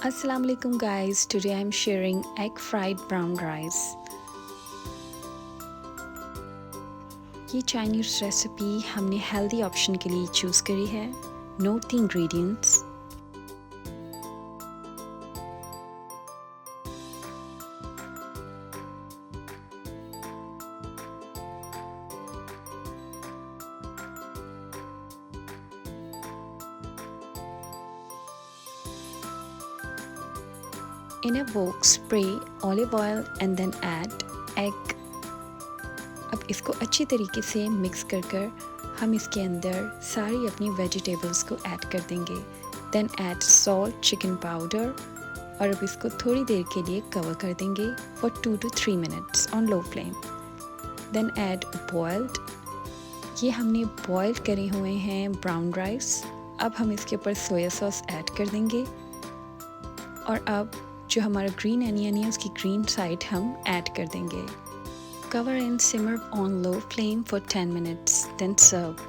Assalamu alaikum guys, today I'm sharing egg fried brown rice. ये Chinese recipe हमने healthy option के लिए choose करी है. Note the ingredients. In a wok, spray olive oil and then add egg. अब इसको अच्छी तरीके से मिक्स कर हम इसके अंदर सारी अपनी वेजिटेबल्स को ऐड कर देंगे. Then add salt, chicken powder और अब इसको थोड़ी देर के लिए कवर कर देंगे for 2 to 3 minutes on low flame. Then add boiled. ये हमने बॉइल्ड करे हुए हैं ब्राउन राइस. अब हम इसके ऊपर सोया सॉस ऐड कर देंगे और अब जो हमारा ग्रीन अनियन है उसकी ग्रीन साइड हम ऐड कर देंगे. Cover and simmer on low flame for 10 minutes, then serve.